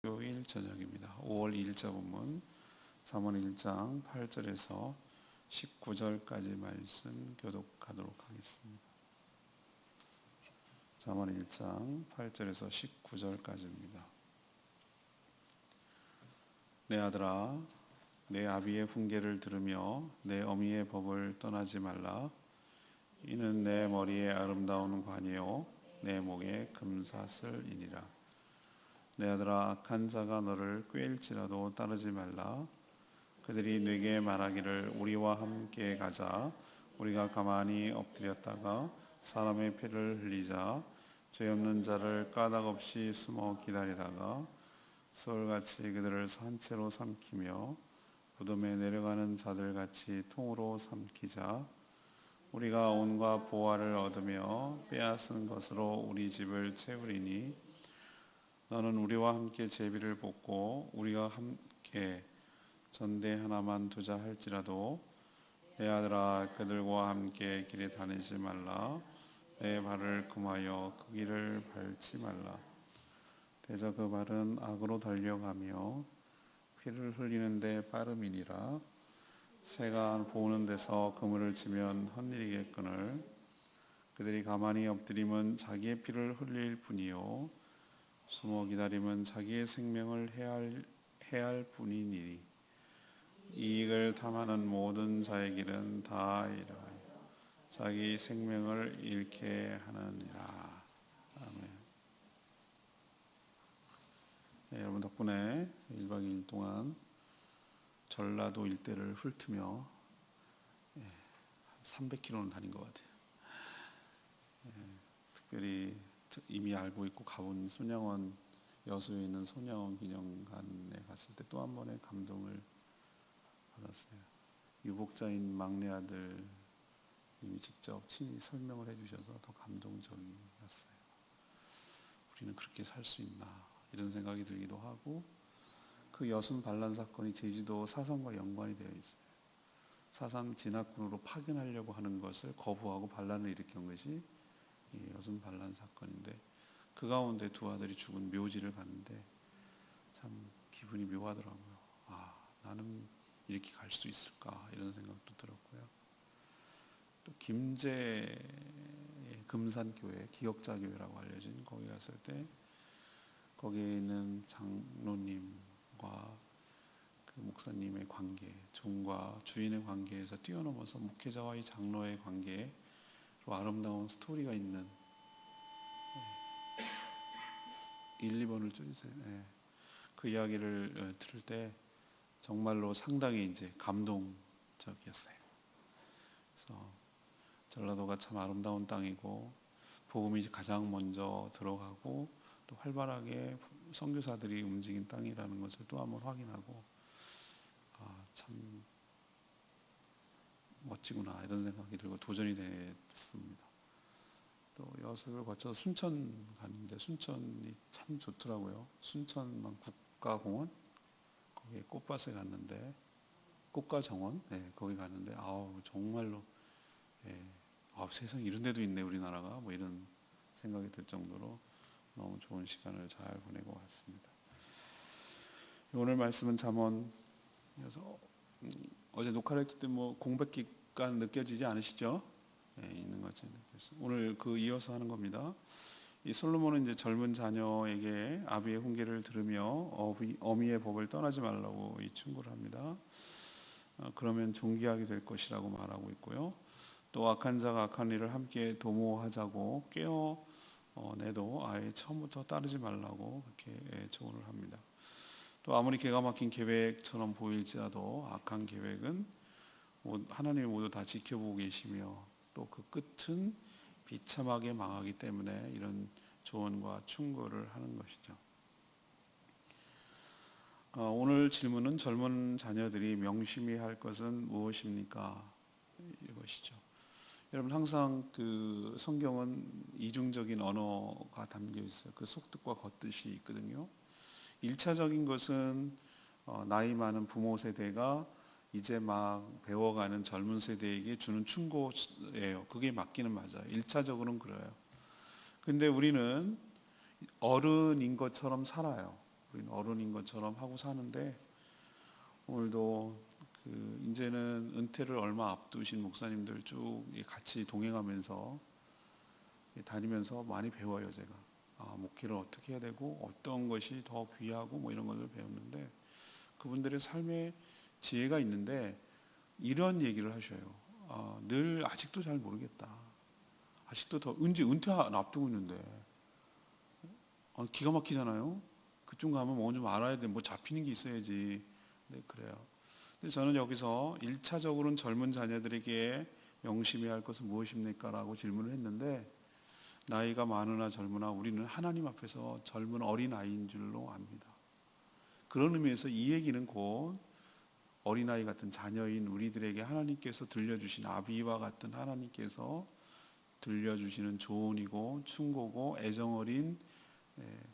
목요일 저녁입니다. 5월 2일자 본문 잠언 1장 8절에서 19절까지 말씀 교독하도록 하겠습니다. 잠언 1장 8절에서 19절까지입니다. 내 아들아, 내 아비의 훈계를 들으며 내 어미의 법을 떠나지 말라. 이는 내 머리에 아름다운 관이요 내 목에 금사슬이니라. 내 아들아, 악한 자가 너를 꾀일지라도 따르지 말라. 그들이 네게 말하기를 우리와 함께 가자. 우리가 가만히 엎드렸다가 사람의 피를 흘리자. 죄 없는 자를 까닭 없이 숨어 기다리다가 소울같이 그들을 산채로 삼키며 무덤에 내려가는 자들같이 통으로 삼키자. 우리가 온과 보화를 얻으며 빼앗은 것으로 우리 집을 채우리니 너는 우리와 함께 제비를 뽑고 우리가 함께 전대 하나만 두자 할지라도 내 아들아, 그들과 함께 길에 다니지 말라. 내 발을 금하여 그 길을 밟지 말라. 대저 그 발은 악으로 달려가며 피를 흘리는데 빠름이니라. 새가 보는 데서 그물을 치면 헛일이겠거늘. 그들이 가만히 엎드리면 자기의 피를 흘릴 뿐이요 숨어 기다림은 자기의 생명을 해할 뿐이니리. 이익을 탐하는 모든 자의 길은 다 이러하여 자기 생명을 잃게 하느니라. 아멘. 네, 여러분 덕분에 1박 2일 동안 전라도 일대를 훑으며 300km는 다닌 것 같아요. 특별히 이미 알고 있고 가본 손양원, 여수에 있는 손양원 기념관에 갔을 때 또 한 번의 감동을 받았어요. 유복자인 막내 아들님이 직접 친히 설명을 해주셔서 더 감동적이었어요. 우리는 그렇게 살 수 있나 이런 생각이 들기도 하고, 그 여순 반란 사건이 제주도 사상과 연관이 되어 있어요. 사상 진압군으로 파견하려고 하는 것을 거부하고 반란을 일으킨 것이 여순 반란 사건인데, 그 가운데 두 아들이 죽은 묘지를 갔는데 참 기분이 묘하더라고요. 나는 이렇게 갈 수 있을까 이런 생각도 들었고요. 또 김제 금산교회, 기억자교회라고 알려진 거기 갔을 때 거기에 있는 장로님과 그 목사님의 관계, 종과 주인의 관계에서 뛰어넘어서 목회자와 이 장로의 관계에 아름다운 스토리가 있는 1, 2번을 줄이세요. 그 이야기를 들을 때 정말로 상당히 이제 감동적이었어요. 그래서 전라도가 참 아름다운 땅이고 복음이 가장 먼저 들어가고 또 활발하게 선교사들이 움직인 땅이라는 것을 또 한번 확인하고 참 멋지구나 이런 생각이 들고 도전이 됐습니다. 또 여수를 거쳐서 순천 갔는데 순천이 참 좋더라고요. 순천만 국가공원 거기에 꽃밭에 갔는데, 꽃가정원 거기 갔는데 정말로 세상에 이런 데도 있네 우리나라가, 뭐 이런 생각이 들 정도로 너무 좋은 시간을 잘 보내고 왔습니다. 오늘 말씀은 잠언이어서 어제 녹화를 했기 때문에 공백 기간 느껴지지 않으시죠? 있는 것처럼 느꼈어요. 오늘 이어서 하는 겁니다. 이 솔로몬은 이제 젊은 자녀에게 아비의 훈계를 들으며 어미의 법을 떠나지 말라고 이 충고를 합니다. 그러면 존귀하게 될 것이라고 말하고 있고요. 또 악한 자가 악한 일을 함께 도모하자고 내도 아예 처음부터 따르지 말라고 그렇게 조언을 합니다. 또 아무리 기가 막힌 계획처럼 보일지라도 악한 계획은 하나님이 모두 다 지켜보고 계시며 또 그 끝은 비참하게 망하기 때문에 이런 조언과 충고를 하는 것이죠. 오늘 질문은 젊은 자녀들이 명심해야 할 것은 무엇입니까? 이것이죠. 여러분 항상 그 성경은 이중적인 언어가 담겨 있어요. 그 속뜻과 겉뜻이 있거든요. 1차적인 것은 나이 많은 부모 세대가 이제 막 배워가는 젊은 세대에게 주는 충고예요. 그게 맞기는 맞아요. 1차적으로는 그래요. 근데 우리는 어른인 것처럼 살아요. 우리는 어른인 것처럼 하고 사는데, 오늘도 이제는 은퇴를 얼마 앞두신 목사님들 쭉 같이 동행하면서 다니면서 많이 배워요. 제가 목회를 어떻게 해야 되고 어떤 것이 더 귀하고 뭐 이런 것을 배웠는데, 그분들의 삶에 지혜가 있는데 이런 얘기를 하셔요. 늘 아직도 잘 모르겠다. 아직도 더 은퇴 앞두고 있는데 기가 막히잖아요. 그쪽 가면 뭐 좀 알아야 돼. 뭐 잡히는 게 있어야지. 네, 그래요. 근데 저는 여기서 1차적으로는 젊은 자녀들에게 명심해야 할 것은 무엇입니까? 라고 질문을 했는데, 나이가 많으나 젊으나 우리는 하나님 앞에서 젊은 어린아이인 줄로 압니다. 그런 의미에서 이 얘기는 곧 어린아이 같은 자녀인 우리들에게 하나님께서 들려주신, 아비와 같은 하나님께서 들려주시는 조언이고 충고고 애정어린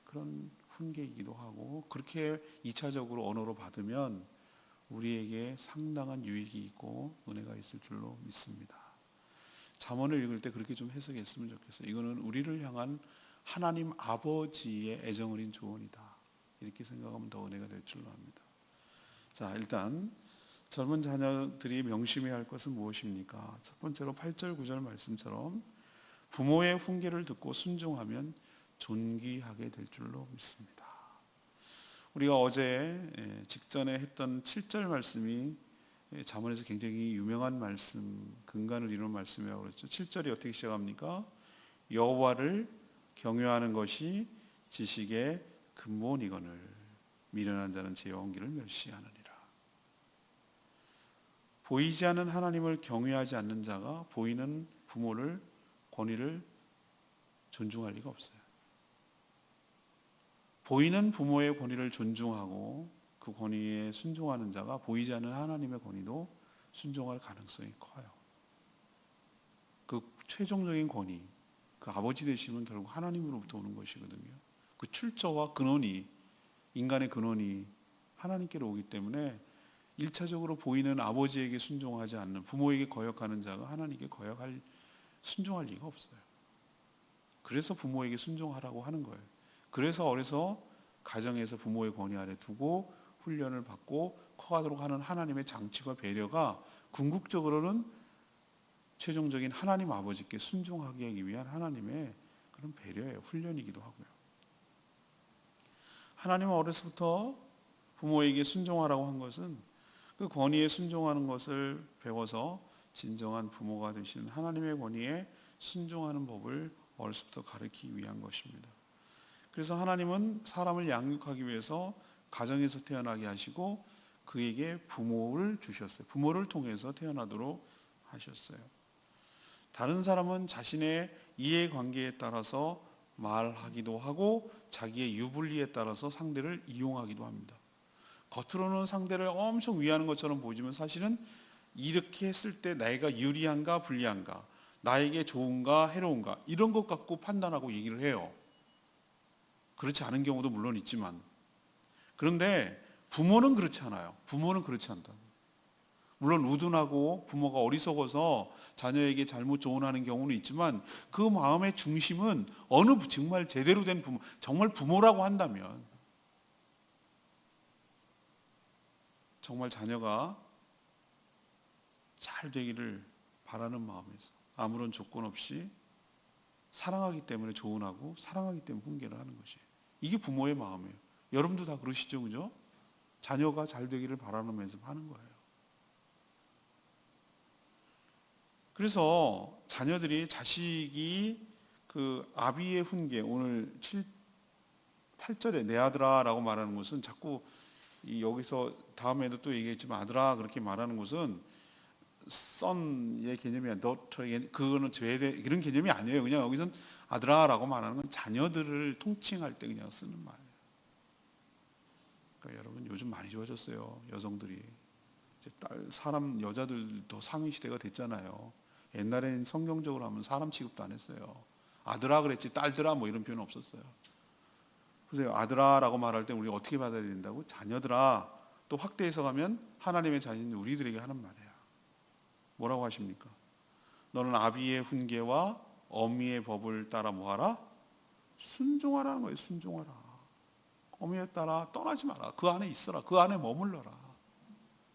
그런 훈계이기도 하고, 그렇게 2차적으로 언어로 받으면 우리에게 상당한 유익이 있고 은혜가 있을 줄로 믿습니다. 잠언을 읽을 때 그렇게 좀 해석했으면 좋겠어요. 이거는 우리를 향한 하나님 아버지의 애정어린 조언이다, 이렇게 생각하면 더 은혜가 될 줄로 압니다. 자, 일단 젊은 자녀들이 명심해야 할 것은 무엇입니까? 첫 번째로 8절 9절 말씀처럼 부모의 훈계를 듣고 순종하면 존귀하게 될 줄로 믿습니다. 우리가 어제 직전에 했던 7절 말씀이 잠언에서 굉장히 유명한 말씀, 근간을 이루는 말씀이라고 그랬죠. 7절이 어떻게 시작합니까? 여호와를 경외하는 것이 지식의 근본이거늘 미련한 자는 제 영기를 멸시하느니라. 보이지 않는 하나님을 경외하지 않는 자가 보이는 부모를, 권위를 존중할 리가 없어요. 보이는 부모의 권위를 존중하고 그 권위에 순종하는 자가 보이지 않는 하나님의 권위도 순종할 가능성이 커요. 그 최종적인 권위, 그 아버지 되심은 결국 하나님으로부터 오는 것이거든요. 그 출처와 근원이, 인간의 근원이 하나님께로 오기 때문에 1차적으로 보이는 아버지에게 순종하지 않는, 부모에게 거역하는 자가 하나님께 순종할 리가 없어요. 그래서 부모에게 순종하라고 하는 거예요. 그래서 어려서 가정에서 부모의 권위 아래 두고 훈련을 받고 커가도록 하는 하나님의 장치와 배려가 궁극적으로는 최종적인 하나님 아버지께 순종하기 위한 하나님의 그런 배려예요. 훈련이기도 하고요. 하나님은 어려서부터 부모에게 순종하라고 한 것은 그 권위에 순종하는 것을 배워서 진정한 부모가 되시는 하나님의 권위에 순종하는 법을 어려서부터 가르치기 위한 것입니다. 그래서 하나님은 사람을 양육하기 위해서 가정에서 태어나게 하시고 그에게 부모를 주셨어요. 부모를 통해서 태어나도록 하셨어요. 다른 사람은 자신의 이해관계에 따라서 말하기도 하고 자기의 유불리에 따라서 상대를 이용하기도 합니다. 겉으로는 상대를 엄청 위하는 것처럼 보이지만 사실은 이렇게 했을 때 내가 유리한가 불리한가, 나에게 좋은가 해로운가, 이런 것 갖고 판단하고 얘기를 해요. 그렇지 않은 경우도 물론 있지만, 그런데 부모는 그렇지 않아요. 부모는 그렇지 않다. 물론 우둔하고 부모가 어리석어서 자녀에게 잘못 조언하는 경우는 있지만 그 마음의 중심은 정말 제대로 된 부모, 정말 부모라고 한다면 정말 자녀가 잘 되기를 바라는 마음에서 아무런 조건 없이 사랑하기 때문에 조언하고 사랑하기 때문에 훈계를 하는 것이에요. 이게 부모의 마음이에요. 여러분도 다 그러시죠, 그죠? 자녀가 잘 되기를 바라면서 하는 거예요. 그래서 자녀들이, 자식이 그 아비의 훈계, 오늘 8절에 내 아들아 라고 말하는 것은 자꾸 여기서 다음에도 또 얘기했지만 아들아 그렇게 말하는 것은 son의 개념이 아니라 daughter의, 그거는 이런 개념이 아니에요. 그냥 여기서는 아들아 라고 말하는 건 자녀들을 통칭할 때 그냥 쓰는 말이에요. 그러니까 여러분 요즘 많이 좋아졌어요. 여성들이 여자들도 상위 시대가 됐잖아요. 옛날엔 성경적으로 하면 사람 취급도 안 했어요. 아들아 그랬지 딸들아 뭐 이런 표현 없었어요. 그래서 아들아 라고 말할 때 우리 어떻게 받아야 된다고? 자녀들아. 또 확대해서 가면 하나님의 자녀인 우리들에게 하는 말이야. 뭐라고 하십니까? 너는 아비의 훈계와 어미의 법을 따라 뭐하라? 순종하라는 거예요. 순종하라. 어미에 따라 떠나지 마라. 그 안에 있어라. 그 안에 머물러라.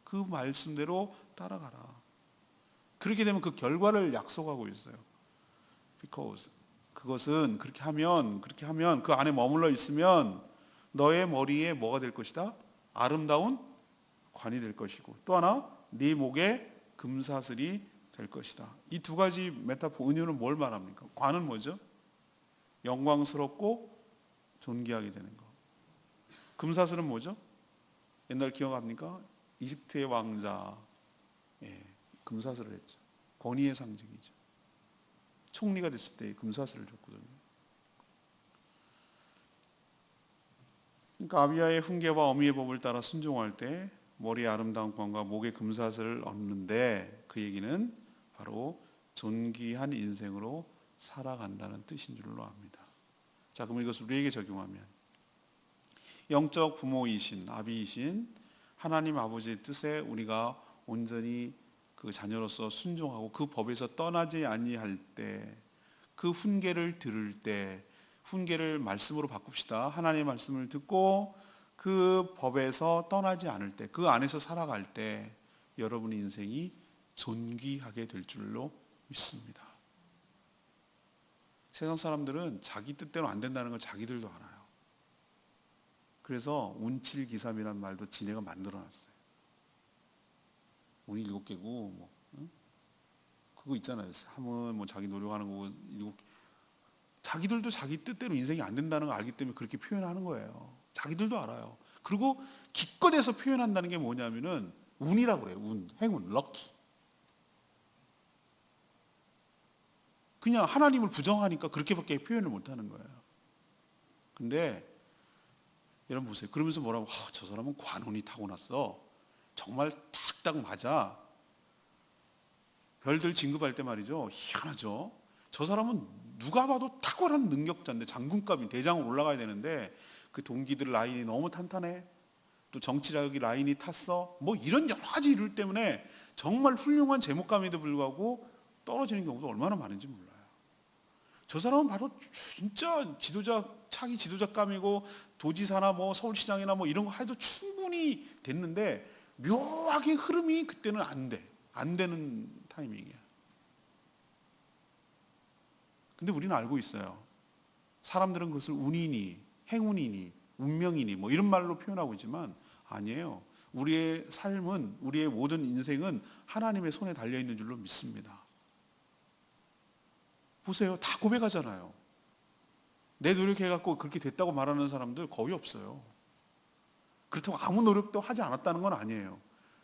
그 말씀대로 따라가라. 그렇게 되면 그 결과를 약속하고 있어요. Because 그것은 그렇게 하면 그 안에 머물러 있으면 너의 머리에 뭐가 될 것이다? 아름다운 관이 될 것이고, 또 하나 네 목에 금사슬이 될 것이다. 이 두 가지 메타포 은유는 뭘 말합니까? 관은 뭐죠? 영광스럽고 존귀하게 되는 것. 금사슬은 뭐죠? 옛날 기억합니까? 이집트의 왕자, 금사슬을 했죠. 권위의 상징이죠. 총리가 됐을 때 금사슬을 줬거든요. 그러니까 아비야의 훈계와 어미의 법을 따라 순종할 때 머리에 아름다운 관과 목에 금사슬을 얻는데, 그 얘기는 바로 존귀한 인생으로 살아간다는 뜻인 줄로 압니다. 자, 그럼 이것을 우리에게 적용하면 영적 부모이신 아비이신 하나님 아버지의 뜻에 우리가 온전히 그 자녀로서 순종하고 그 법에서 떠나지 아니할 때, 그 훈계를 들을 때, 훈계를 말씀으로 바꿉시다. 하나님의 말씀을 듣고 그 법에서 떠나지 않을 때, 그 안에서 살아갈 때 여러분의 인생이 존귀하게 될 줄로 믿습니다. 세상 사람들은 자기 뜻대로 안 된다는 걸 자기들도 알아요. 그래서 운칠기삼이라는 말도 지네가 만들어놨어요. 운이 7개고 뭐, 그거 있잖아요. 3은 뭐 자기 노력하는 거고 7개. 자기들도 자기 뜻대로 인생이 안 된다는 걸 알기 때문에 그렇게 표현하는 거예요. 자기들도 알아요. 그리고 기껏해서 표현한다는 게 뭐냐면은 운이라고 그래요. 운, 행운, 럭키. 그냥 하나님을 부정하니까 그렇게밖에 표현을 못하는 거예요. 근데 여러분 보세요. 그러면서 뭐라고, 저 사람은 관운이 타고났어. 정말 딱딱 맞아. 별들 진급할 때 말이죠, 희한하죠. 저 사람은 누가 봐도 탁월한 능력자인데, 장군감이 대장으로 올라가야 되는데 그 동기들 라인이 너무 탄탄해. 또 정치자격이 라인이 탔어. 뭐 이런 여러 가지 이유 때문에 정말 훌륭한 제목감에도 불구하고 떨어지는 경우도 얼마나 많은지 몰라요. 저 사람은 바로 진짜 지도자, 차기 지도자감이고 도지사나 뭐 서울시장이나 뭐 이런 거 해도 충분히 됐는데 묘하게 흐름이 그때는 안 되는 타이밍이야. 근데 우리는 알고 있어요. 사람들은 그것을 운이니 행운이니 운명이니 뭐 이런 말로 표현하고 있지만 아니에요. 우리의 삶은, 우리의 모든 인생은 하나님의 손에 달려있는 줄로 믿습니다. 보세요. 다 고백하잖아요. 내 노력해갖고 그렇게 됐다고 말하는 사람들 거의 없어요. 그렇다고 아무 노력도 하지 않았다는 건 아니에요.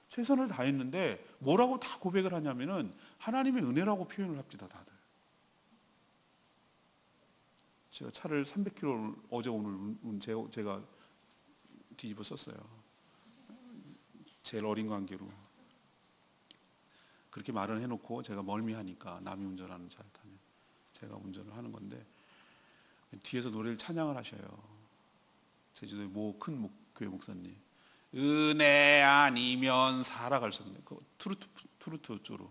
최선을 다했는데 뭐라고 다 고백을 하냐면은 하나님의 은혜라고 표현을 합니다. 다들. 제가 차를 300km 어제 오늘 제가 뒤집어 썼어요. 제일 어린 관계로. 그렇게 말을 해놓고 제가 멀미하니까 남이 운전하는 차를 타면 제가 운전을 하는 건데, 뒤에서 노래를 찬양을 하셔요. 제주도의 큰 교회 목사님. 은혜 아니면 살아갈 수 없네. 그 트루트 쪽으로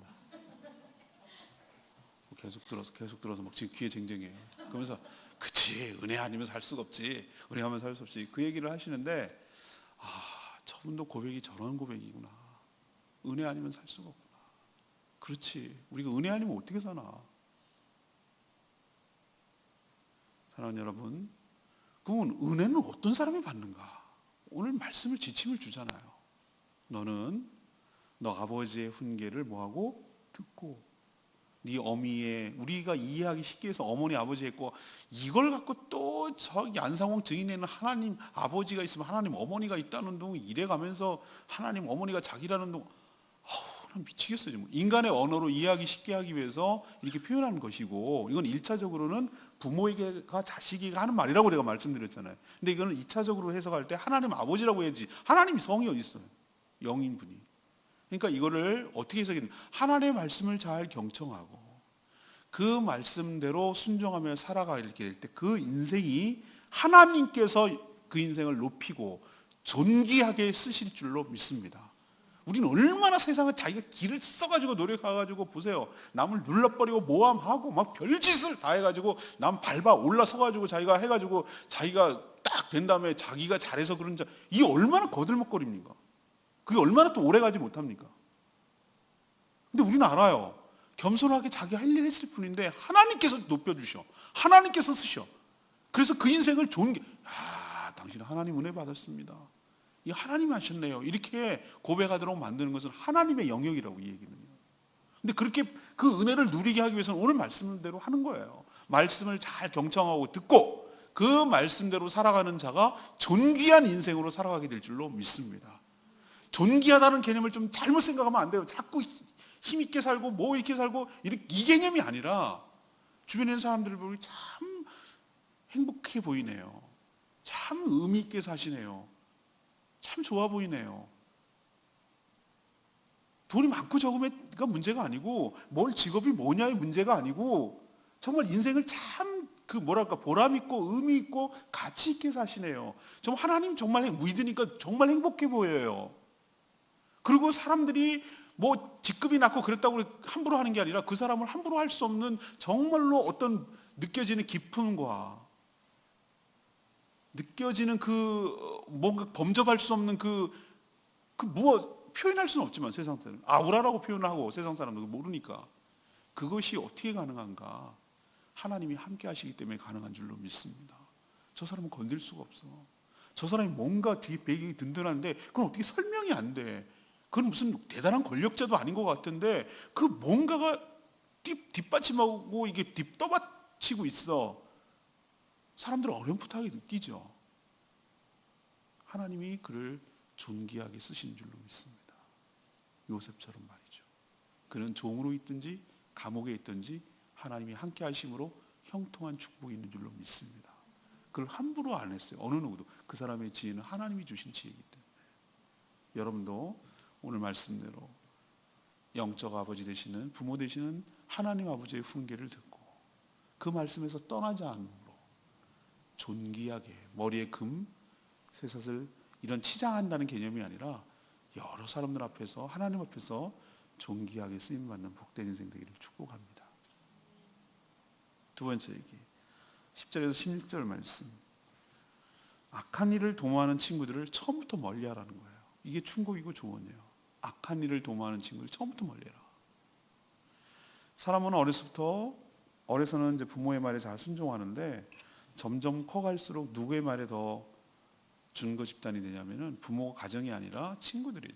계속 들어서 막 지금 귀에 쟁쟁해요. 그러면서 그치, 은혜 아니면 살 수가 없지. 은혜 하면 살 수 없지. 그 얘기를 하시는데, 저분도 고백이 저런 고백이구나. 은혜 아니면 살 수가 없구나. 그렇지. 우리가 은혜 아니면 어떻게 사나. 사랑하는 여러분, 그러면 은혜는 어떤 사람이 받는가? 오늘 말씀을 지침을 주잖아요. 너는 너 아버지의 훈계를 뭐하고? 듣고, 네 어미의, 우리가 이해하기 쉽게 해서 어머니 아버지 했고, 이걸 갖고 또 저기 안상홍 증인에는 하나님 아버지가 있으면 하나님 어머니가 있다는 둥 이래가면서 하나님 어머니가 자기라는 둥, 난 미치겠어요. 지금. 인간의 언어로 이해하기 쉽게 하기 위해서 이렇게 표현하는 것이고, 이건 1차적으로는 부모에게가 자식이 하는 말이라고 내가 말씀드렸잖아요. 근데 이거는 2차적으로 해석할 때 하나님 아버지라고 해야지. 하나님이 성이 어디 있어요? 영인분이. 그러니까 이거를 어떻게 해석했냐? 하나님의 말씀을 잘 경청하고 그 말씀대로 순종하며 살아가게 될 때 그 인생이 하나님께서 그 인생을 높이고 존귀하게 쓰실 줄로 믿습니다. 우리는 얼마나 세상에 자기가 길을 써가지고 노력해가지고 보세요. 남을 눌러버리고 모함하고 막 별짓을 다 해가지고 남 밟아 올라서가지고 자기가 해가지고 자기가 딱 된 다음에 자기가 잘해서 그런 자, 이게 얼마나 거들먹거립니까? 그게 얼마나 또 오래 가지 못합니까? 근데 우리는 알아요. 겸손하게 자기 할 일 했을 뿐인데 하나님께서 높여주셔. 하나님께서 쓰셔. 그래서 그 인생을 좋은 게, 당신은 하나님 은혜 받았습니다. 이 하나님이 하셨네요. 이렇게 고백하도록 만드는 것은 하나님의 영역이라고 이 얘기는요. 근데 그렇게 그 은혜를 누리게 하기 위해서는 오늘 말씀대로 하는 거예요. 말씀을 잘 경청하고 듣고 그 말씀대로 살아가는 자가 존귀한 인생으로 살아가게 될 줄로 믿습니다. 존귀하다는 개념을 좀 잘못 생각하면 안 돼요. 자꾸 힘있게 살고 뭐 이렇게 살고 이 개념이 아니라 주변에 있는 사람들을 보면 참 행복해 보이네요. 참 의미 있게 사시네요. 참 좋아 보이네요. 돈이 많고 적음가 문제가 아니고 뭘 직업이 뭐냐의 문제가 아니고 정말 인생을 참 보람 있고 의미 있고 가치 있게 사시네요. 정말 하나님 정말 믿으니까 정말 행복해 보여요. 그리고 사람들이 뭐 직급이 낮고 그랬다고 함부로 하는 게 아니라 그 사람을 함부로 할 수 없는 정말로 어떤 느껴지는 기쁨과 느껴지는 뭔가 범접할 수 없는 표현할 수는 없지만 세상 사람 아우라라고 표현하고 세상 사람들 모르니까 그것이 어떻게 가능한가? 하나님이 함께 하시기 때문에 가능한 줄로 믿습니다. 저 사람은 건들 수가 없어. 저 사람이 뭔가 뒤에 배경이 든든한데 그건 어떻게 설명이 안 돼. 그건 무슨 대단한 권력자도 아닌 것 같은데 그 뭔가가 뒷받침하고 이게 떠받치고 있어. 사람들은 어렴풋하게 느끼죠. 하나님이 그를 존귀하게 쓰신 줄로 믿습니다. 요셉처럼 말이죠. 그는 종으로 있든지 감옥에 있든지 하나님이 함께 하심으로 형통한 축복이 있는 줄로 믿습니다. 그걸 함부로 안 했어요. 어느 누구도. 그 사람의 지혜는 하나님이 주신 지혜이기 때문에. 여러분도 오늘 말씀대로 영적 아버지 되시는 부모 되시는 하나님 아버지의 훈계를 듣고 그 말씀에서 떠나지 않으므로 존귀하게 머리에 금, 쇠사슬 이런 치장한다는 개념이 아니라 여러 사람들 앞에서 하나님 앞에서 존귀하게 쓰임받는 복된 인생 되기를 축복합니다. 두 번째 얘기 10절에서 16절 말씀, 악한 일을 도모하는 친구들을 처음부터 멀리하라는 거예요. 이게 충고이고 조언이에요. 악한 일을 도모하는 친구를 처음부터 멀리해라. 사람은 어려서는 이제 부모의 말에 잘 순종하는데 점점 커갈수록 누구의 말에 더 준거 집단이 되냐면은 부모 가정이 아니라 친구들이에요.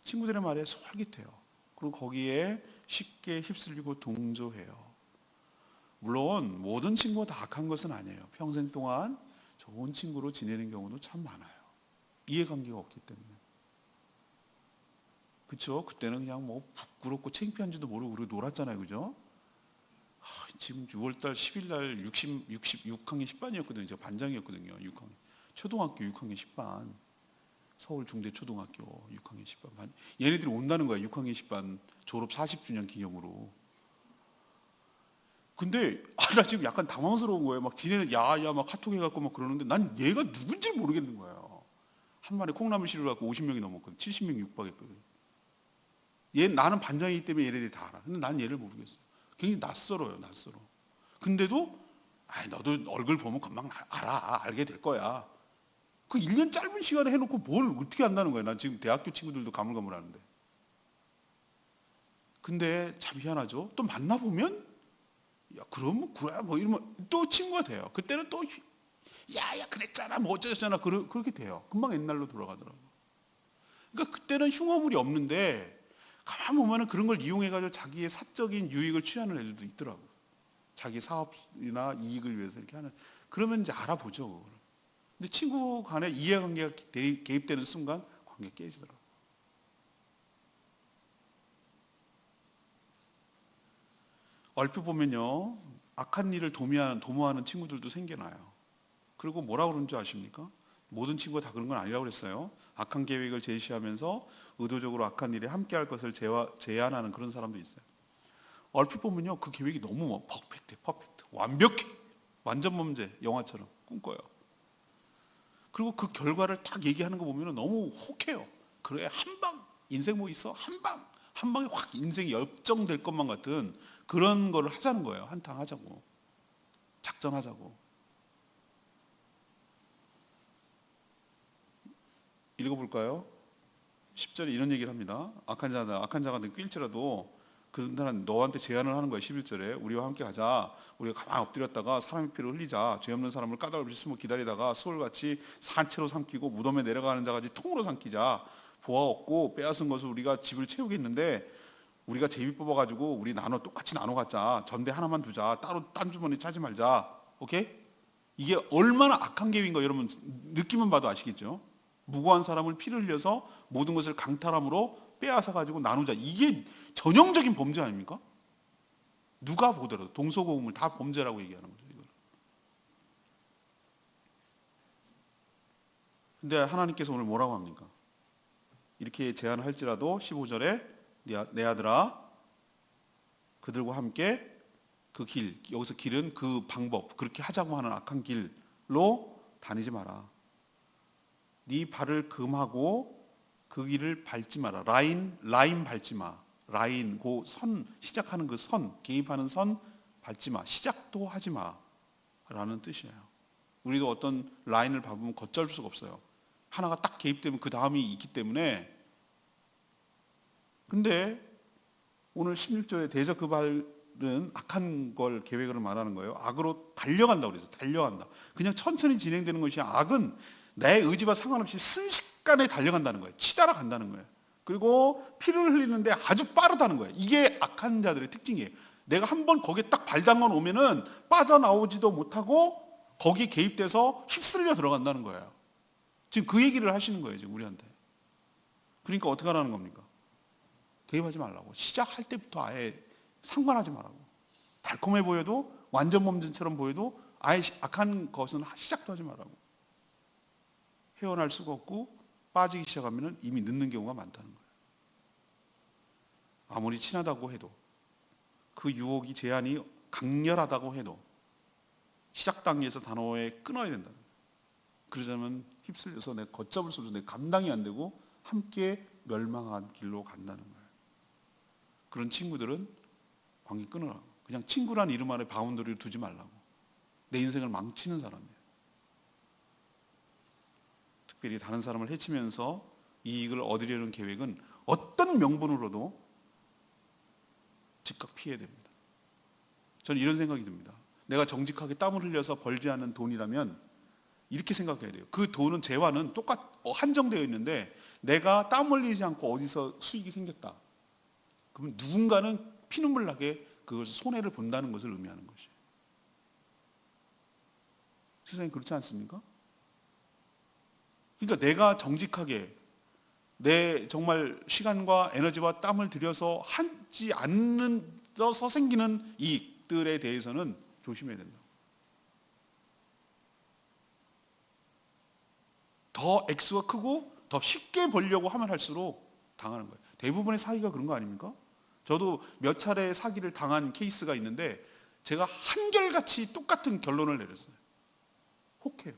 친구들의 말에 솔깃해요. 그리고 거기에 쉽게 휩쓸리고 동조해요. 물론 모든 친구가 다 악한 것은 아니에요. 평생 동안 좋은 친구로 지내는 경우도 참 많아요. 이해관계가 없기 때문에. 그렇죠? 그때는 그냥 뭐 부끄럽고 창피한지도 모르고 우리 놀았잖아요. 그죠? 지금 6월달 10일날 6학년 10반이었거든요. 제가 반장이었거든요. 6학년. 초등학교 6학년 10반. 서울 중대초등학교 6학년 10반. 얘네들이 온다는 거야. 6학년 10반 졸업 40주년 기념으로. 근데 나 지금 약간 당황스러운 거예요. 막 지네는 야야 막 카톡 해갖고 막 그러는데 난 얘가 누군지 모르겠는 거예요. 한 마리 콩나물 씨를 갖고 50명이 넘었거든. 70명이 육박했거든. 나는 반장이기 때문에 얘네들이 다 알아. 근데 난 얘를 모르겠어요. 굉장히 낯설어요. 근데도 너도 얼굴 보면 금방 알게 될 거야. 그 1년 짧은 시간에 해놓고 뭘 어떻게 안다는 거야. 난 지금 대학교 친구들도 가물가물하는데. 근데 참 희한하죠. 또 만나보면 그러면 그래 뭐 이러면 또 친구가 돼요. 그때는 또 야야 그랬잖아 뭐 어쩌잖아 그렇게 돼요. 금방 옛날로 돌아가더라고요. 그러니까 그때는 흉어물이 없는데 가만 보면은 그런 걸 이용해가지고 자기의 사적인 유익을 취하는 애들도 있더라고요. 자기 사업이나 이익을 위해서 이렇게 하는. 그러면 이제 알아보죠. 그걸. 근데 친구 간에 이해관계가 개입되는 순간 관계가 깨지더라고요. 얼핏 보면요. 악한 일을 도모하는 친구들도 생겨나요. 그리고 뭐라고 그러는 줄 아십니까? 모든 친구가 다 그런 건 아니라고 그랬어요. 악한 계획을 제시하면서 의도적으로 악한 일에 함께할 것을 제안하는 그런 사람도 있어요. 얼핏 보면요, 그 계획이 너무 퍼펙트, 완벽해, 완전 범죄, 영화처럼 꿈꿔요. 그리고 그 결과를 딱 얘기하는 거 보면 너무 혹해요. 그래 한 방, 인생 뭐 있어? 한 방에 확 인생이 역정될 것만 같은 그런 거를 하자는 거예요. 한탕 하자고, 작전하자고. 읽어볼까요? 10절에 이런 얘기를 합니다. 악한 자가 낄지라도 그 사람 너한테 제안을 하는 거예요. 11절에 우리와 함께 가자. 우리가 가만히 엎드렸다가 사람의 피를 흘리자. 죄 없는 사람을 까닭없이 숨어 기다리다가 수월같이 산채로 삼키고 무덤에 내려가는 자같이 통으로 삼키자. 보아 없고 빼앗은 것을 우리가 집을 채우겠는데 우리가 제비 뽑아가지고 우리 똑같이 나눠 갖자. 전대 하나만 두자. 따로 딴 주머니 차지 말자. 오케이? 이게 얼마나 악한 계획인가 여러분 느낌만 봐도 아시겠죠? 무고한 사람을 피를 흘려서 모든 것을 강탈함으로 빼앗아 가지고 나누자. 이게 전형적인 범죄 아닙니까? 누가 보더라도 동서고금을 다 범죄라고 얘기하는 거죠. 이걸. 근데 하나님께서 오늘 뭐라고 합니까? 이렇게 제안을 할지라도 15절에 내 아들아 그들과 함께 그 길, 여기서 길은 그 방법, 그렇게 하자고 하는 악한 길로 다니지 마라. 네 발을 금하고 그 길을 밟지 마라. 라인 밟지 마. 라인, 그 선, 시작하는 그 선, 개입하는 선 밟지 마. 시작도 하지 마. 라는 뜻이에요. 우리도 어떤 라인을 밟으면 걷잡을 수가 없어요. 하나가 딱 개입되면 그 다음이 있기 때문에. 근데 오늘 16절에 대저 그 발은 악한 걸 계획을 말하는 거예요. 악으로 달려간다고 그래서 달려간다. 그냥 천천히 진행되는 것이 악은 내 의지와 상관없이 순식간에 달려간다는 거예요. 치달아 간다는 거예요. 그리고 피를 흘리는데 아주 빠르다는 거예요. 이게 악한 자들의 특징이에요. 내가 한번 거기에 딱 발담가 놓으면은 빠져나오지도 못하고 거기에 개입돼서 휩쓸려 들어간다는 거예요. 지금 그 얘기를 하시는 거예요, 지금 우리한테. 그러니까 어떻게 하라는 겁니까? 개입하지 말라고. 시작할 때부터 아예 상관하지 말라고. 달콤해 보여도 완전 범죄처럼 보여도 아예 악한 것은 시작도 하지 말라고. 헤어날 수가 없고 빠지기 시작하면 이미 늦는 경우가 많다는 거예요. 아무리 친하다고 해도 그 유혹이 제한이 강렬하다고 해도 시작 단계에서 단호에 끊어야 된다는 거예요. 그러자면 휩쓸려서 내가 걷잡을 수 없어 내 감당이 안 되고 함께 멸망한 길로 간다는 거예요. 그런 친구들은 관계 끊으라고. 그냥 친구란 이름 아래 바운더리를 두지 말라고. 내 인생을 망치는 사람이에요. 특별히 다른 사람을 해치면서 이익을 얻으려는 계획은 어떤 명분으로도 즉각 피해야 됩니다. 저는 이런 생각이 듭니다. 내가 정직하게 땀을 흘려서 벌지 않은 돈이라면 이렇게 생각해야 돼요. 그 돈은 재화는 한정되어 있는데 내가 땀 흘리지 않고 어디서 수익이 생겼다. 그러면 누군가는 피눈물 나게 그것을 손해를 본다는 것을 의미하는 것이에요. 세상에 그렇지 않습니까? 그러니까 내가 정직하게 내 정말 시간과 에너지와 땀을 들여서 하지 않는서 생기는 이익들에 대해서는 조심해야 된다. 더 액수가 크고 더 쉽게 벌려고 하면 할수록 당하는 거예요. 대부분의 사기가 그런 거 아닙니까? 저도 몇 차례 사기를 당한 케이스가 있는데 제가 한결같이 똑같은 결론을 내렸어요. 혹해요.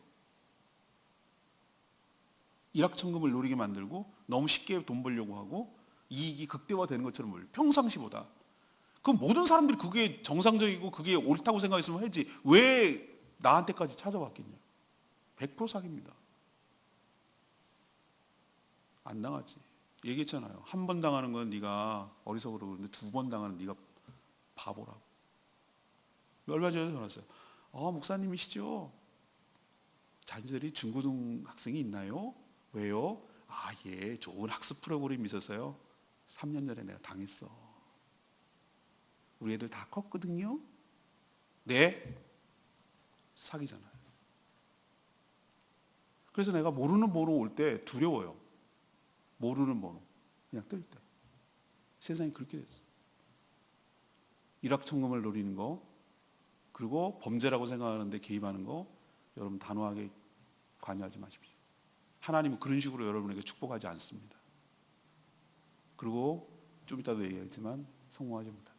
일확천금을 노리게 만들고 너무 쉽게 돈 벌려고 하고 이익이 극대화되는 것처럼 보여요. 평상시보다. 그럼 모든 사람들이 그게 정상적이고 그게 옳다고 생각했으면 하지 왜 나한테까지 찾아왔겠냐. 100% 사기입니다. 안 당하지. 얘기했잖아요. 한 번 당하는 건 네가 어리석으로 그러는데 두 번 당하는 네가 바보라고. 얼마 전에 전화 왔어요. 목사님이시죠? 자녀들이 중고등학생이 있나요? 왜요? 예, 좋은 학습 프로그램이 있어서요. 3년 전에 내가 당했어. 우리 애들 다 컸거든요. 네? 사기잖아요. 그래서 내가 모르는 번호 올 때 두려워요. 모르는 번호. 그냥 뜰 때. 세상이 그렇게 됐어. 일확천금을 노리는 거, 그리고 범죄라고 생각하는데 개입하는 거, 여러분 단호하게 관여하지 마십시오. 하나님은 그런 식으로 여러분에게 축복하지 않습니다. 그리고 좀 이따도 얘기하겠지만 성공하지 못합니다.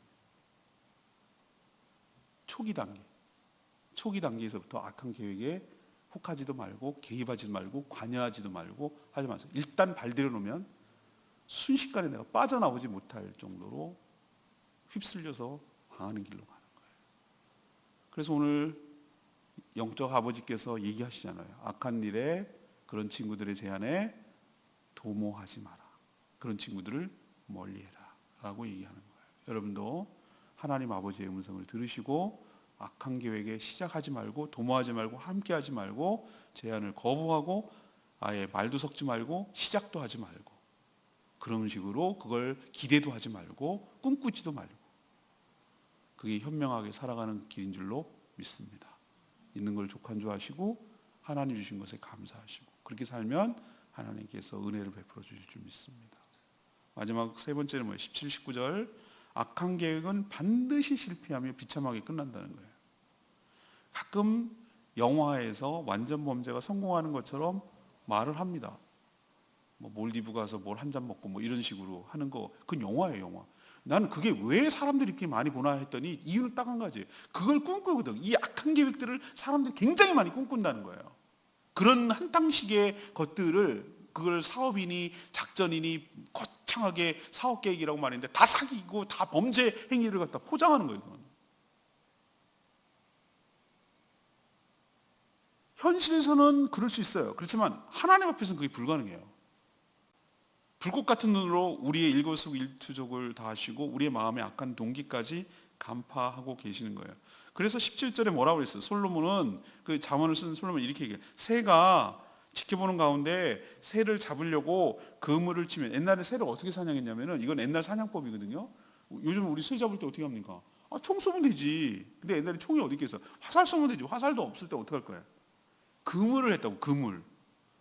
초기 단계에서부터 악한 계획에 혹하지도 말고 개입하지도 말고 관여하지도 말고 하지 마세요. 일단 발들여 놓으면 순식간에 내가 빠져나오지 못할 정도로 휩쓸려서 망하는 길로 가는 거예요. 그래서 오늘 영적 아버지께서 얘기하시잖아요. 악한 일에 그런 친구들의 제안에 도모하지 마라. 그런 친구들을 멀리해라 라고 얘기하는 거예요. 여러분도 하나님 아버지의 음성을 들으시고 악한 계획에 시작하지 말고, 도모하지 말고, 함께하지 말고, 제안을 거부하고, 아예 말도 섞지 말고, 시작도 하지 말고, 그런 식으로 그걸 기대도 하지 말고, 꿈꾸지도 말고, 그게 현명하게 살아가는 길인 줄로 믿습니다. 있는 걸 족한주하시고 하나님 주신 것에 감사하시고, 그렇게 살면 하나님께서 은혜를 베풀어 주실 줄 믿습니다. 마지막 세 번째는 뭐예요? 17, 19절. 악한 계획은 반드시 실패하며 비참하게 끝난다는 거예요. 가끔 영화에서 완전 범죄가 성공하는 것처럼 말을 합니다. 뭐 몰디브 가서 뭘 한 잔 먹고 뭐 이런 식으로 하는 거, 그건 영화예요, 영화. 나는 그게 왜 사람들이 이렇게 많이 보나 했더니 이유는 딱 한 가지예요. 그걸 꿈꾸거든. 이 악한 계획들을 사람들이 굉장히 많이 꿈꾼다는 거예요. 그런 한탕식의 것들을, 그걸 사업이니 작전이니 거창하게 사업 계획이라고 말했는데 다 사기고 다 범죄 행위를 갖다 포장하는 거예요. 그건. 현실에서는 그럴 수 있어요. 그렇지만 하나님 앞에서는 그게 불가능해요. 불꽃 같은 눈으로 우리의 일거수일투족을 다 하시고 우리의 마음의 악한 동기까지 간파하고 계시는 거예요. 그래서 17절에 뭐라고 그랬어요? 솔로몬은, 그 잠언을 쓴 솔로몬은 이렇게 얘기해요. 새가 지켜보는 가운데 새를 잡으려고 그물을 치면, 옛날에 새를 어떻게 사냥했냐면은, 이건 옛날 사냥법이거든요. 요즘 우리 새 잡을 때 어떻게 합니까? 총 쏘면 되지. 근데 옛날에 총이 어디 있겠어? 화살 쏘면 되지. 화살도 없을 때 어떡할 거야? 그물을 했다고. 그물.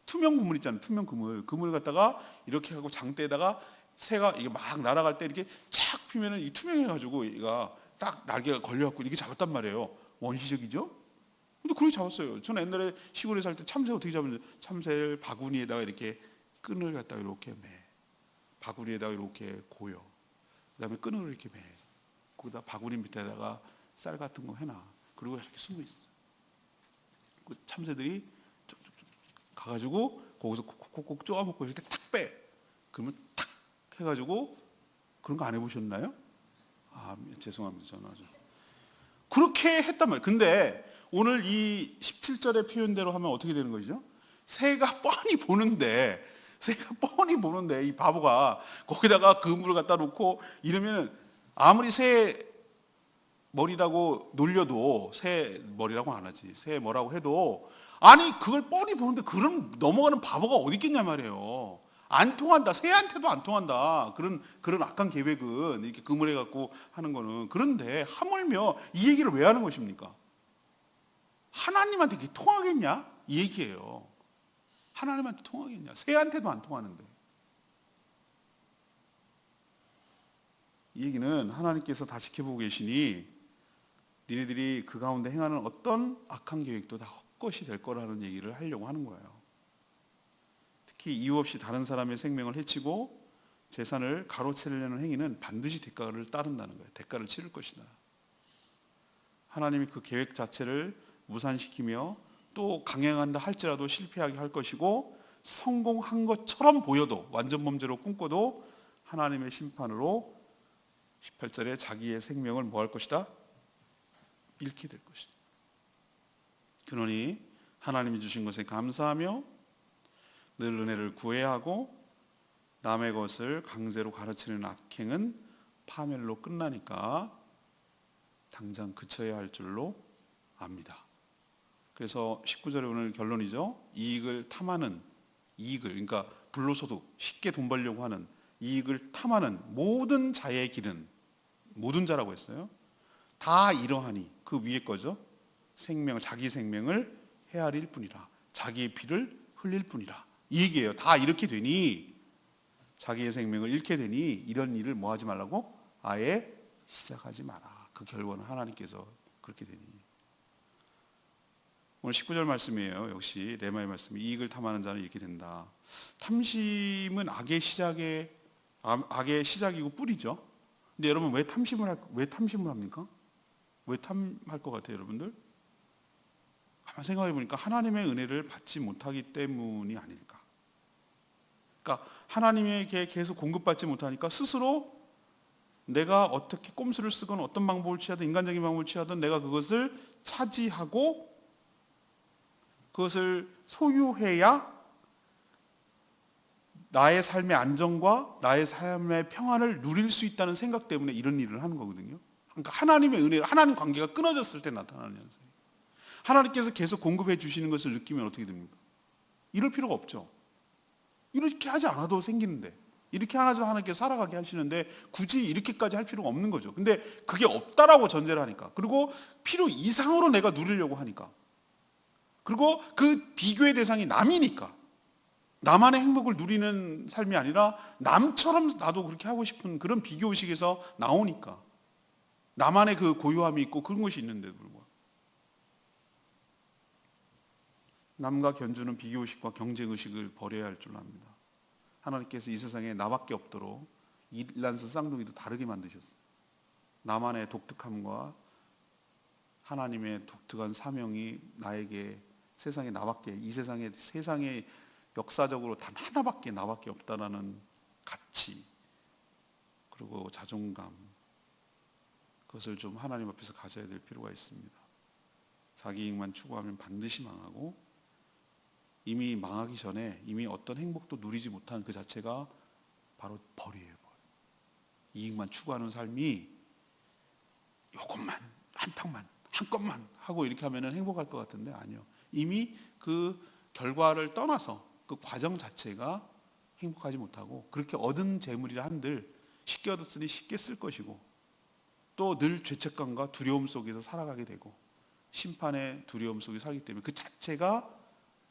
투명 그물 있잖아요. 투명 그물. 그물 갖다가 이렇게 하고 장대에다가 새가 이게 막 날아갈 때 이렇게 쫙 피면은 이 투명해가지고 얘가 딱 날개가 걸려갖고 이렇게 잡았단 말이에요. 원시적이죠? 근데 그렇게 잡았어요. 저는 옛날에 시골에 살 때 참새 어떻게 잡았는지, 참새를 바구니에다가 이렇게 끈을 갖다가 이렇게 매. 바구니에다가 이렇게 고여. 그 다음에 끈을 이렇게 매. 거기다 바구니 밑에다가 쌀 같은 거 해놔. 그리고 이렇게 숨어 있어. 그 참새들이 가가지고 거기서 콕콕콕 쪼아먹고 이렇게 탁 빼. 그러면 탁 해가지고, 그런 거 안 해보셨나요? 죄송합니다. 저는 아주 그렇게 했단 말이에요. 근데 오늘 이 17절의 표현대로 하면 어떻게 되는 거죠? 새가 뻔히 보는데 이 바보가 거기다가 그물을 갖다 놓고 이러면, 아무리 새 머리라고 놀려도, 새 머리라고 안 하지, 새 뭐라고 해도, 아니 그걸 뻔히 보는데 그런 넘어가는 바보가 어디 있겠냐 말이에요. 안 통한다. 새한테도 안 통한다. 그런 악한 계획은, 이렇게 그물해 갖고 하는 거는. 그런데 하물며 이 얘기를 왜 하는 것입니까? 하나님한테 그게 통하겠냐? 이 얘기예요. 하나님한테 통하겠냐? 새한테도 안 통하는데. 이 얘기는 하나님께서 다 지켜보고 계시니 니네들이 그 가운데 행하는 어떤 악한 계획도 다 헛것이 될 거라는 얘기를 하려고 하는 거예요. 특히 이유 없이 다른 사람의 생명을 해치고 재산을 가로채려는 행위는 반드시 대가를 따른다는 거예요. 대가를 치를 것이다. 하나님이 그 계획 자체를 무산시키며 또 강행한다 할지라도 실패하게 할 것이고, 성공한 것처럼 보여도, 완전 범죄로 꿈꿔도 하나님의 심판으로 18절에 자기의 생명을 뭐 할 것이다? 잃게 될 것이다. 그러니 하나님이 주신 것에 감사하며 늘 은혜를 구해야 하고, 남의 것을 강제로 가르치는 악행은 파멸로 끝나니까 당장 그쳐야 할 줄로 압니다. 그래서 19절에 오늘 결론이죠. 이익을 탐하는, 그러니까 불로소득, 쉽게 돈 벌려고 하는, 이익을 탐하는 모든 자의 길은, 모든 자라고 했어요. 다 이러하니, 그 위에 거죠. 자기 생명을 헤아릴 뿐이라, 자기의 피를 흘릴 뿐이라, 이 얘기예요. 다 이렇게 되니, 자기의 생명을 잃게 되니 이런 일을 뭐 하지 말라고? 아예 시작하지 마라. 그 결과는 하나님께서 그렇게 되니. 오늘 19절 말씀이에요. 역시 레마의 말씀이, 이익을 탐하는 자는 이렇게 된다. 탐심은 악의 시작이고 뿌리죠. 근데 여러분 왜 탐심을 합니까? 왜 탐할 것 같아요, 여러분들? 가만 생각해 보니까 하나님의 은혜를 받지 못하기 때문이 아닐까. 그러니까 하나님에게 계속 공급받지 못하니까 스스로 내가 어떻게 꼼수를 쓰건 어떤 방법을 취하든, 인간적인 방법을 취하든, 내가 그것을 차지하고 그것을 소유해야 나의 삶의 안정과 나의 삶의 평안을 누릴 수 있다는 생각 때문에 이런 일을 하는 거거든요. 그러니까 하나님의 은혜, 하나님 관계가 끊어졌을 때 나타나는 현상. 하나님께서 계속 공급해 주시는 것을 느끼면 어떻게 됩니까? 이럴 필요가 없죠. 이렇게 하지 않아도 생기는데, 이렇게 하나도 하나님께서 살아가게 하시는데 굳이 이렇게까지 할 필요가 없는 거죠. 근데 그게 없다라고 전제를 하니까, 그리고 필요 이상으로 내가 누리려고 하니까, 그리고 그 비교의 대상이 남이니까, 나만의 행복을 누리는 삶이 아니라 남처럼 나도 그렇게 하고 싶은 그런 비교의식에서 나오니까, 나만의 그 고요함이 있고 그런 것이 있는데도 불구하고 남과 견주는 비교의식과 경쟁의식을 버려야 할 줄 압니다. 하나님께서 이 세상에 나밖에 없도록 일란스 쌍둥이도 다르게 만드셨어요. 나만의 독특함과 하나님의 독특한 사명이 나에게, 세상에 나밖에, 이 세상에 역사적으로 단 하나밖에 나밖에 없다라는 가치, 그리고 자존감, 그것을 좀 하나님 앞에서 가져야 될 필요가 있습니다. 자기 이익만 추구하면 반드시 망하고, 이미 망하기 전에 이미 어떤 행복도 누리지 못한 그 자체가 바로 벌이에요. 이익만 추구하는 삶이 요것만, 한탕만, 한것만 하고 이렇게 하면 행복할 것 같은데 아니요. 이미 그 결과를 떠나서 그 과정 자체가 행복하지 못하고, 그렇게 얻은 재물이라 한들 쉽게 얻었으니 쉽게 쓸 것이고, 또 늘 죄책감과 두려움 속에서 살아가게 되고, 심판의 두려움 속에 살기 때문에 그 자체가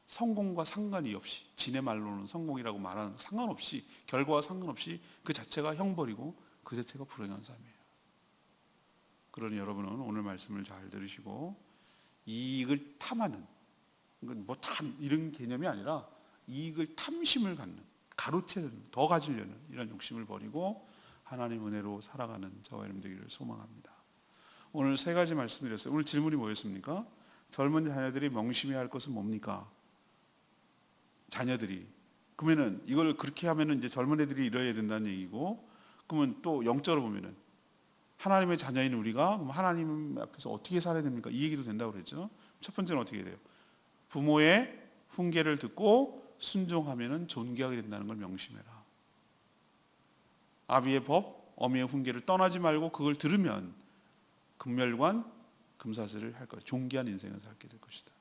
성공과 상관이 없이, 지네 말로는 성공이라고 말하는 상관없이, 결과와 상관없이 그 자체가 형벌이고 그 자체가 불행한 삶이에요. 그러니 여러분은 오늘 말씀을 잘 들으시고 이익을 탐하는, 뭐 이런 개념이 아니라 이익을 탐심을 갖는, 가로채는, 더 가지려는 이런 욕심을 버리고 하나님 은혜로 살아가는 저와 여러분 되기를 소망합니다. 오늘 세 가지 말씀드렸어요. 오늘 질문이 뭐였습니까? 젊은 자녀들이 명심해야 할 것은 뭡니까? 자녀들이. 그러면은 이걸 그렇게 하면은 이제 젊은 애들이 이뤄야 된다는 얘기고, 그러면 또 영적으로 보면은 하나님의 자녀인 우리가 그럼 하나님 앞에서 어떻게 살아야 됩니까? 이 얘기도 된다고 그랬죠. 첫 번째는 어떻게 돼요? 부모의 훈계를 듣고 순종하면은 존귀하게 된다는 걸 명심해라. 아비의 법, 어미의 훈계를 떠나지 말고 그걸 들으면 금멸관, 금사슬을 할 거예요. 존귀한 인생을 살게 될 것이다.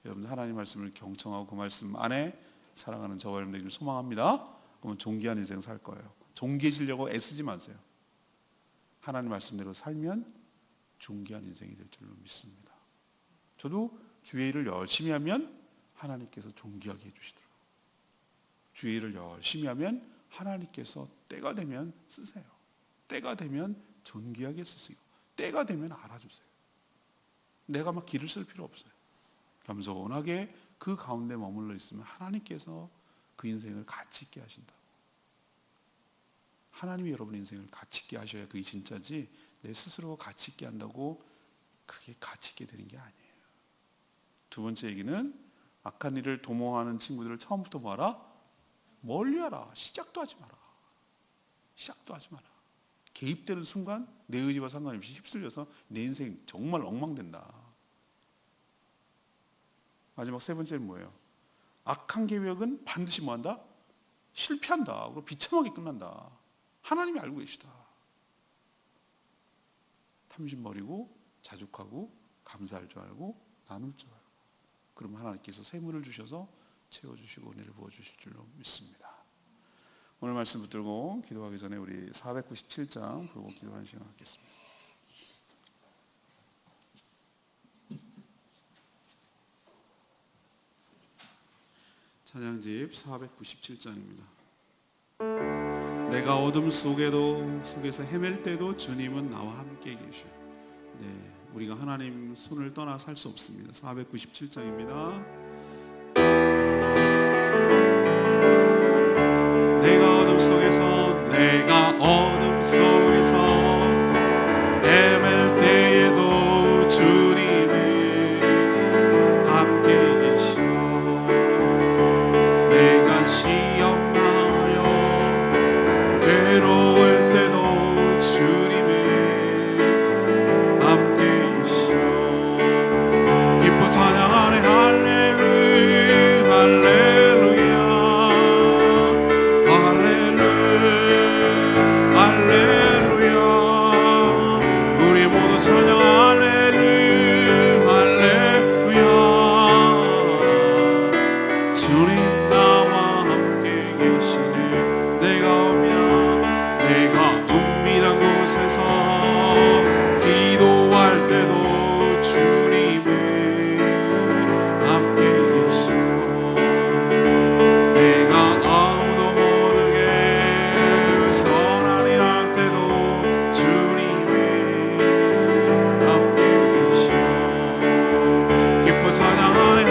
여러분 하나님 말씀을 경청하고 그 말씀 안에 살아가는 저와 여러분 되기를 소망합니다. 그러면 존귀한 인생 살 거예요. 존귀해지려고 애쓰지 마세요. 하나님 말씀대로 살면 존귀한 인생이 될 줄로 믿습니다. 저도 주의 일을 열심히 하면 하나님께서 존귀하게 해주시더라고요. 주의 일을 열심히 하면 하나님께서 때가 되면 쓰세요. 때가 되면 존귀하게 쓰세요. 때가 되면 알아주세요. 내가 막 길을 쓸 필요 없어요. 겸손하게 그 가운데 머물러 있으면 하나님께서 그 인생을 가치 있게 하신다고. 하나님이 여러분 인생을 가치 있게 하셔야 그게 진짜지, 내 스스로 가치 있게 한다고 그게 가치 있게 되는 게 아니에요. 두 번째 얘기는 악한 일을 도모하는 친구들을 처음부터 뭐하라? 멀리하라. 시작도 하지 마라. 시작도 하지 마라. 개입되는 순간 내 의지와 상관없이 휩쓸려서 내 인생 정말 엉망된다. 마지막 세 번째는 뭐예요? 악한 계획은 반드시 뭐한다? 실패한다. 그리고 비참하게 끝난다. 하나님이 알고 계시다. 탐심 버리고 자족하고 감사할 줄 알고 나눌 줄 알고, 그러면 하나님께서 샘물을 주셔서 채워주시고 은혜를 부어주실 줄로 믿습니다. 오늘 말씀 붙들고 기도하기 전에 우리 497장 보고 기도하는 시간 갖겠습니다. 찬양집 497장입니다. 내가 어둠 속에서 헤맬 때도 주님은 나와 함께 계셔. 네, 우리가 하나님 손을 떠나 살 수 없습니다. 497장입니다. 내가 어둠 속에서 헤맬 때에도 주님은 함께 계셔. 내가 시험하여 괴로울 때도 주님은 함께 계셔. 기뻐 찬양하네 할렐루야. 주님 나와 함께 계시네. 내가 오면 내가 은밀한 곳에서 기도할 때도 주님이 함께 계시고, 내가 아무도 모르게 선한 일 할 때도 주님이 함께 계시고, 기뻐 찬양하네.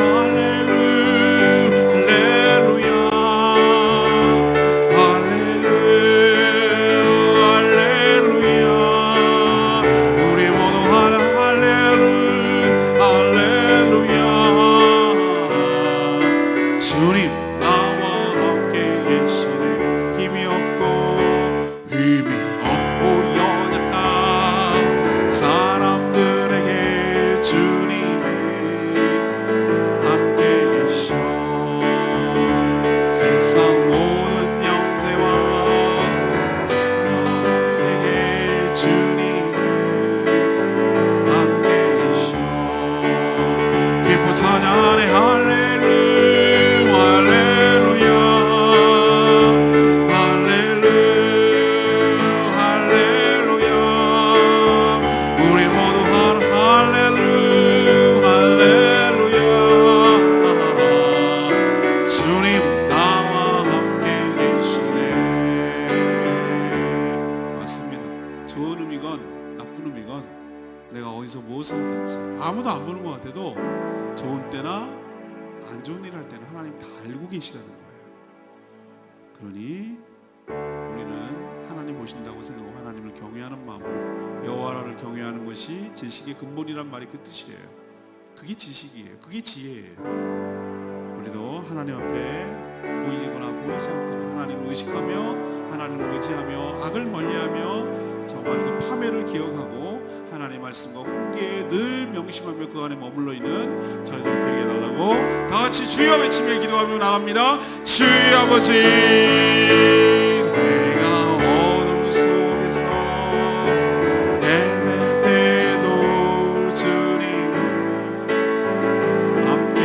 아무도 안 보는 것 같아도 좋은 때나 안 좋은 일 할 때는 하나님 다 알고 계시다는 거예요. 그러니 우리는 하나님 보신다고 생각하고 하나님을 경외하는 마음으로, 여호와를 경외하는 것이 지식의 근본이란 말이 그 뜻이에요. 그게 지식이에요. 그게 지혜예요. 우리도 하나님 앞에 보이거나 보이지 않거나 하나님을 의식하며 하나님을 의지하며 악을 멀리하며 정말 그 파멸을 기억하고 하나님의 말씀과 훈계에 늘 명심하며 그 안에 머물러 있는 저희들 되게 해달라고 다 같이 주여 외치며 기도하며 나갑니다. 주의 아버지, 내가 어둠 속에서 헤맬 때도 주님은 함께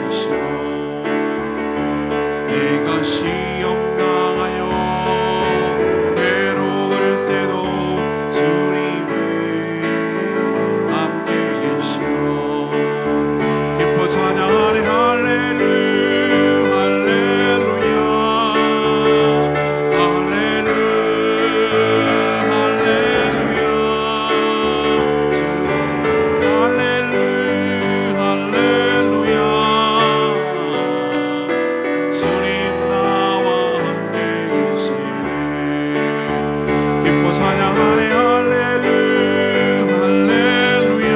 계시고, 내가 시험 당하여 외로울 때도 주님은 함께 계시고, 기뻐 찬양하네. 할렐루야 할렐루야 할렐루야 할렐루야 할렐루야 주님 나와 함께 계시네. 기뻐 찬양하네. 할렐루야 할렐루야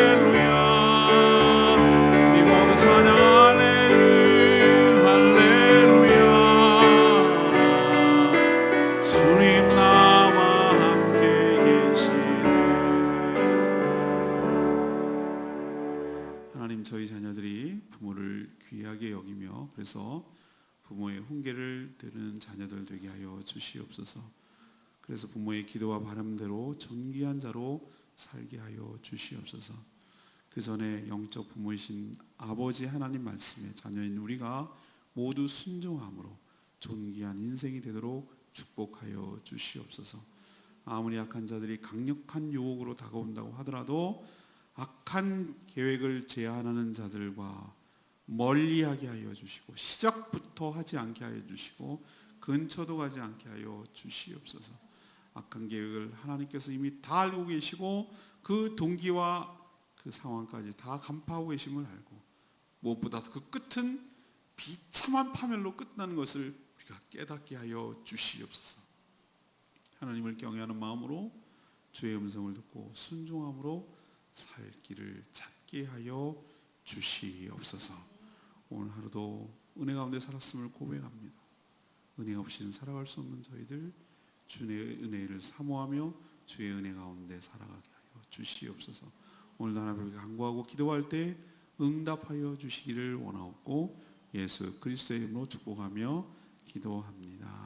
할렐루야 우리 모두 찬양. 할렐루야 할렐루야 주님 나와 함께 계시네. 하나님, 저희 자녀들이 부모를 귀하게 여기며 그래서 부모의 훈계를 들은 자녀들 되게 하여 주시옵소서. 그래서 부모의 기도와 바람대로 존귀한 자로 살게 하여 주시옵소서. 그 전에 영적 부모이신 아버지 하나님 말씀에 자녀인 우리가 모두 순종함으로 존귀한 인생이 되도록 축복하여 주시옵소서. 아무리 악한 자들이 강력한 유혹으로 다가온다고 하더라도 악한 계획을 제안하는 자들과 멀리하게 하여 주시고, 시작부터 하지 않게 하여 주시고, 근처도 가지 않게 하여 주시옵소서. 악한 계획을 하나님께서 이미 다 알고 계시고 그 동기와 그 상황까지 다 간파하고 계심을 알고, 무엇보다 그 끝은 비참한 파멸로 끝나는 것을 우리가 깨닫게 하여 주시옵소서. 하나님을 경외하는 마음으로 주의 음성을 듣고 순종함으로 살 길을 찾게 하여 주시옵소서. 오늘 하루도 은혜 가운데 살았음을 고백합니다. 은혜 없이는 살아갈 수 없는 저희들, 주의 은혜를 사모하며 주의 은혜 가운데 살아가게 하여 주시옵소서. 오늘도 하나님께 간구하고 기도할 때 응답하여 주시기를 원하옵고 예수 그리스도의 이름으로 축복하며 기도합니다.